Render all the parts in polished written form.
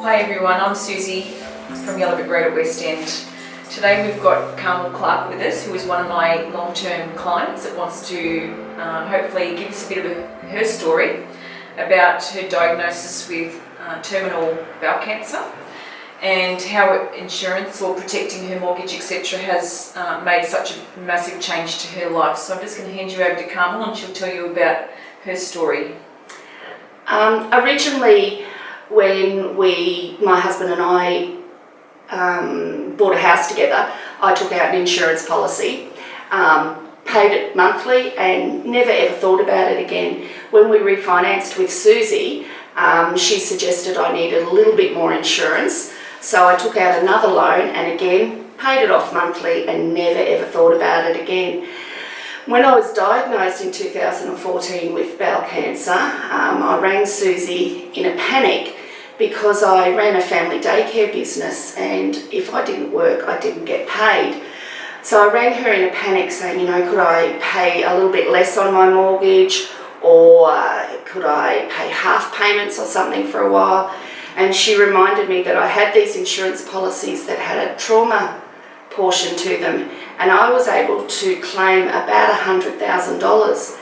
Hi everyone, I'm Susie from Yellow Brick Road at West End. Today we've got Carmel with us, who is one of my long-term clients that wants to hopefully give us a bit of her story about her diagnosis with terminal bowel cancer and how insurance or protecting her mortgage etc. has made such a massive change to her life. So I'm just going to hand you over to Carmel and she'll tell you about her story. Originally, when my husband and I bought a house together, I took out an insurance policy, paid it monthly and never ever thought about it again. When we refinanced with Susie, she suggested I needed a little bit more insurance, so I took out another loan and again paid it off monthly and never ever thought about it again. When I was diagnosed in 2014 with bowel cancer, I rang Susie in a panic because I ran a family daycare business and if I didn't work, I didn't get paid. So I rang her in a panic saying, could I pay a little bit less on my mortgage or could I pay half payments or something for a while? And she reminded me that I had these insurance policies that had a trauma portion to them and I was able to claim about $100,000.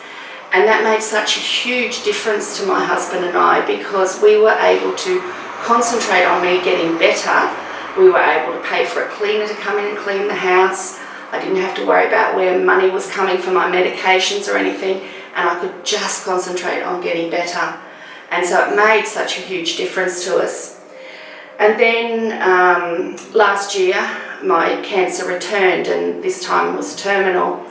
And that made such a huge difference to my husband and I because we were able to concentrate on me getting better. We were able to pay for a cleaner to come in and clean the house. I didn't have to worry about where money was coming for my medications or anything, and I could just concentrate on getting better. And so it made such a huge difference to us. And then last year, my cancer returned and this time was terminal.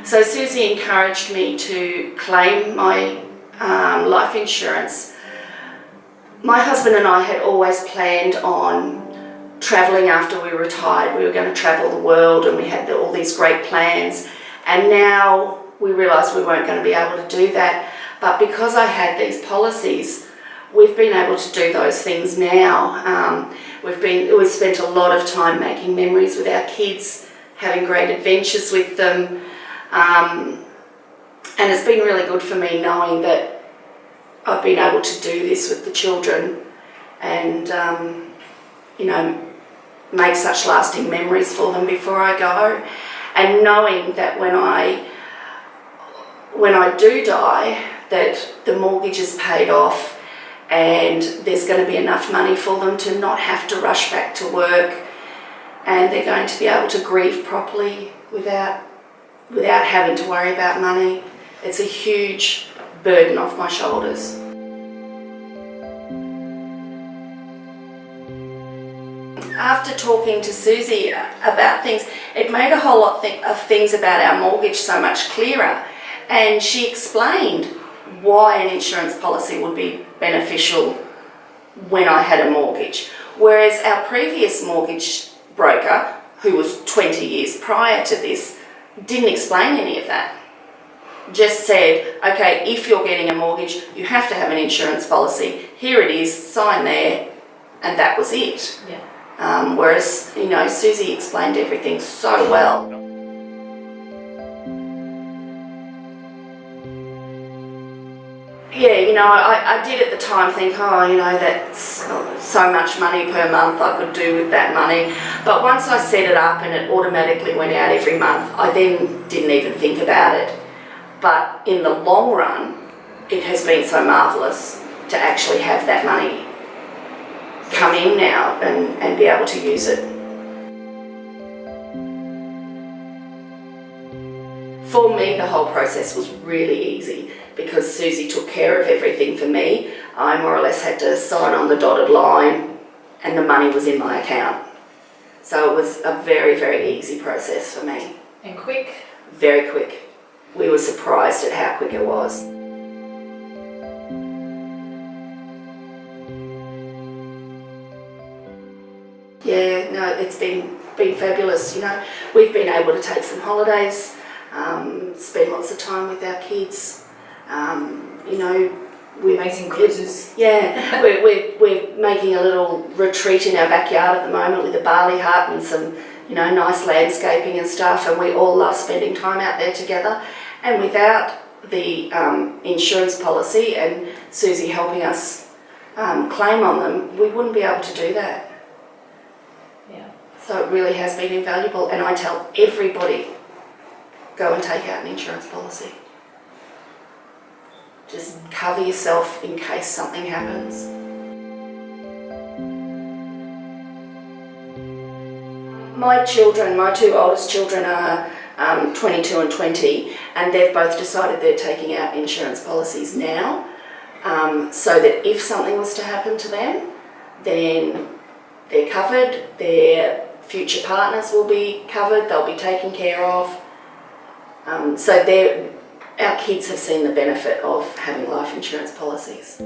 So Susie encouraged me to claim my life insurance. My husband and I had always planned on travelling after we retired. We were going to travel the world and we had all these great plans. And now we realised we weren't going to be able to do that. But because I had these policies, we've been able to do those things now. We've spent a lot of time making memories with our kids, having great adventures with them. And it's been really good for me knowing that I've been able to do this with the children and, make such lasting memories for them before I go. And knowing that when I do die, that the mortgage is paid off and there's going to be enough money for them to not have to rush back to work and they're going to be able to grieve properly without having to worry about money. It's a huge burden off my shoulders. After talking to Susie about things, it made a whole lot of things about our mortgage so much clearer. And she explained why an insurance policy would be beneficial when I had a mortgage. Whereas our previous mortgage broker, who was 20 years prior to this, didn't explain any of that. Just said, okay, if you're getting a mortgage, you have to have an insurance policy. Here it is, sign there, and that was it. Yeah. Whereas, Susie explained everything so well. Yeah, I did at the time think, that's so much money per month I could do with that money. But once I set it up and it automatically went out every month, I then didn't even think about it. But in the long run, it has been so marvellous to actually have that money come in now and be able to use it. For me, the whole process was really easy because Susie took care of everything for me. I more or less had to sign on the dotted line and the money was in my account. So it was a very, very easy process for me. And quick? Very quick. We were surprised at how quick it was. Yeah, no, it's been fabulous. We've been able to take some holidays, spend lots of time with our kids. Amazing cruises. Yeah, we're making a little retreat in our backyard at the moment with a barley hut and some, nice landscaping and stuff, and we all love spending time out there together. And without the insurance policy and Susie helping us claim on them, we wouldn't be able to do that. Yeah. So it really has been invaluable, and I tell everybody, go and take out an insurance policy. Just cover yourself in case something happens. My children, my two oldest children are 22 and 20, and they've both decided they're taking out insurance policies now, so that if something was to happen to them, then they're covered, their future partners will be covered, they'll be taken care of. So our kids have seen the benefit of having life insurance policies.